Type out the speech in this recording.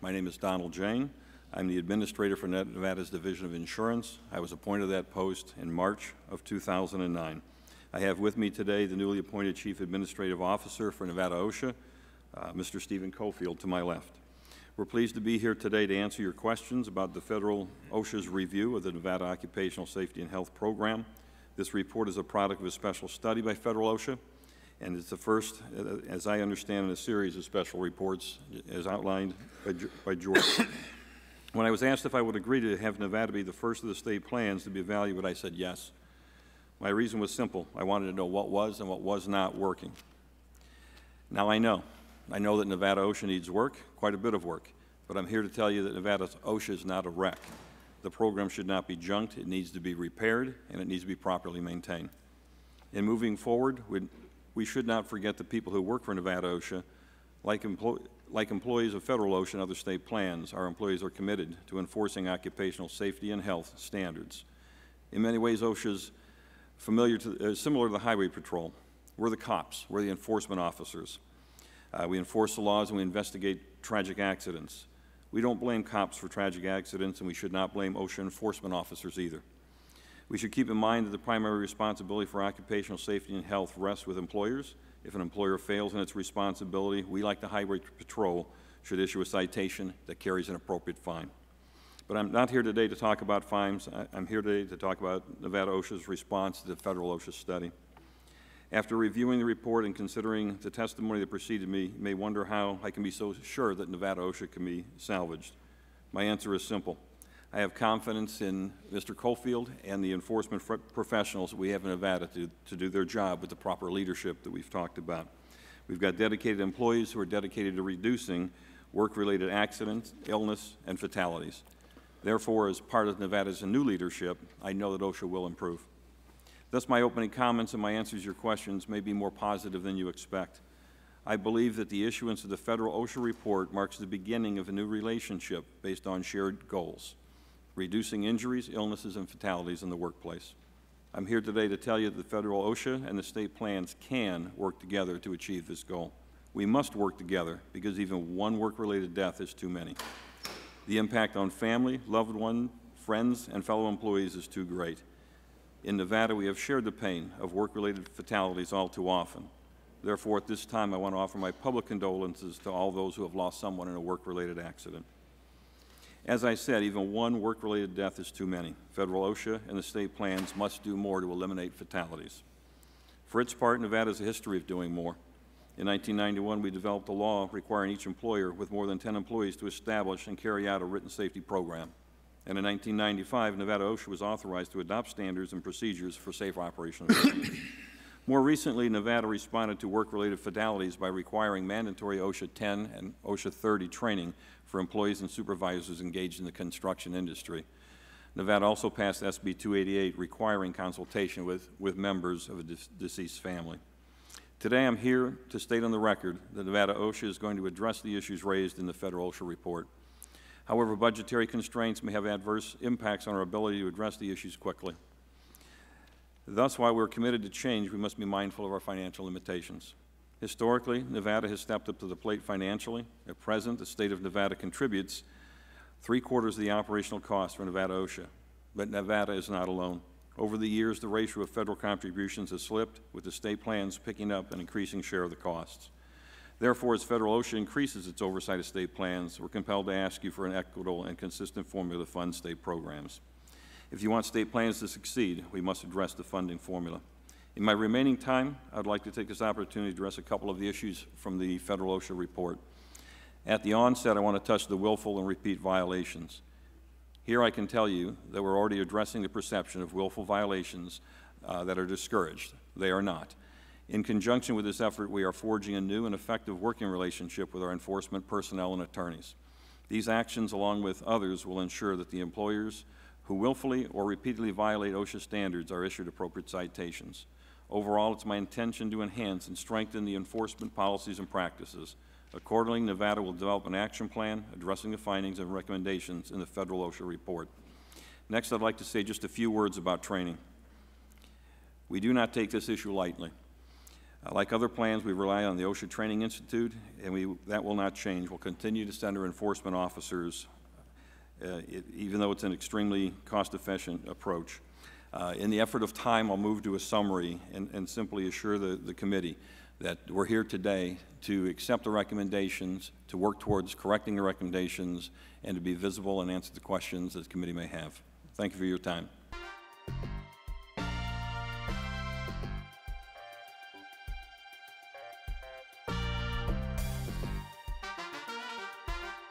My name is Donald Jayne. I'm the Administrator for Nevada's Division of Insurance. I was appointed to that post in March of 2009. I have with me today the newly appointed Chief Administrative Officer for Nevada OSHA, Mr. Stephen Cofield, to my left. We're pleased to be here today to answer your questions about the federal OSHA's review of the Nevada Occupational Safety and Health Program. This report is a product of a special study by federal OSHA, and it's the first, as I understand, in a series of special reports as outlined by George. When I was asked if I would agree to have Nevada be the first of the state plans to be evaluated, I said yes. My reason was simple. I wanted to know what was and what was not working. Now I know that Nevada OSHA needs work, quite a bit of work, but I'm here to tell you that Nevada's OSHA is not a wreck. The program should not be junked. It needs to be repaired, and it needs to be properly maintained. In moving forward, we should not forget the people who work for Nevada OSHA. Like employees of federal OSHA and other state plans, our employees are committed to enforcing occupational safety and health standards. In many ways, OSHA is similar to the Highway Patrol. We're the cops. We're the enforcement officers. We enforce the laws and we investigate tragic accidents. We don't blame cops for tragic accidents, and we should not blame OSHA enforcement officers either. We should keep in mind that the primary responsibility for occupational safety and health rests with employers. If an employer fails in its responsibility, we, like the Highway Patrol, should issue a citation that carries an appropriate fine. But I'm not here today to talk about fines. I'm here today to talk about Nevada OSHA's response to the federal OSHA study. After reviewing the report and considering the testimony that preceded me, you may wonder how I can be so sure that Nevada OSHA can be salvaged. My answer is simple. I have confidence in Mr. Cofield and the enforcement professionals that we have in Nevada to do their job with the proper leadership that we've talked about. We've got dedicated employees who are dedicated to reducing work-related accidents, illness, and fatalities. Therefore, as part of Nevada's new leadership, I know that OSHA will improve. Thus, my opening comments and my answers to your questions may be more positive than you expect. I believe that the issuance of the federal OSHA report marks the beginning of a new relationship based on shared goals, reducing injuries, illnesses, and fatalities in the workplace. I'm here today to tell you that the federal OSHA and the state plans can work together to achieve this goal. We must work together because even one work-related death is too many. The impact on family, loved ones, friends, and fellow employees is too great. In Nevada, we have shared the pain of work-related fatalities all too often. Therefore, at this time, I want to offer my public condolences to all those who have lost someone in a work-related accident. As I said, even one work-related death is too many. Federal OSHA and the state plans must do more to eliminate fatalities. For its part, Nevada has a history of doing more. In 1991, we developed a law requiring each employer with more than 10 employees to establish and carry out a written safety program. And in 1995, Nevada OSHA was authorized to adopt standards and procedures for safe operation of vehicles. More recently, Nevada responded to work-related fatalities by requiring mandatory OSHA 10 and OSHA 30 training for employees and supervisors engaged in the construction industry. Nevada also passed SB 288 requiring consultation with members of a deceased family. Today, I'm here to state on the record that Nevada OSHA is going to address the issues raised in the federal OSHA report. However, budgetary constraints may have adverse impacts on our ability to address the issues quickly. Thus, while we're committed to change, we must be mindful of our financial limitations. Historically, Nevada has stepped up to the plate financially. At present, the state of Nevada contributes 3/4 of the operational cost for Nevada OSHA. But Nevada is not alone. Over the years, the ratio of federal contributions has slipped, with the state plans picking up an increasing share of the costs. Therefore, as federal OSHA increases its oversight of state plans, we're compelled to ask you for an equitable and consistent formula to fund state programs. If you want state plans to succeed, we must address the funding formula. In my remaining time, I'd like to take this opportunity to address a couple of the issues from the federal OSHA report. At the onset, I want to touch the willful and repeat violations. Here I can tell you that we're already addressing the perception of willful violations that are discouraged. They are not. In conjunction with this effort, we are forging a new and effective working relationship with our enforcement personnel and attorneys. These actions, along with others, will ensure that the employers who willfully or repeatedly violate OSHA standards are issued appropriate citations. Overall, it's my intention to enhance and strengthen the enforcement policies and practices. Accordingly, Nevada will develop an action plan addressing the findings and recommendations in the federal OSHA report. Next, I'd like to say just a few words about training. We do not take this issue lightly. Like other plans, we rely on the OSHA Training Institute, and that will not change. We'll continue to send our enforcement officers, even though it's an extremely cost-efficient approach. In the effort of time, I'll move to a summary and simply assure the committee that we're here today to accept the recommendations, to work towards correcting the recommendations, and to be visible and answer the questions that the committee may have. Thank you for your time.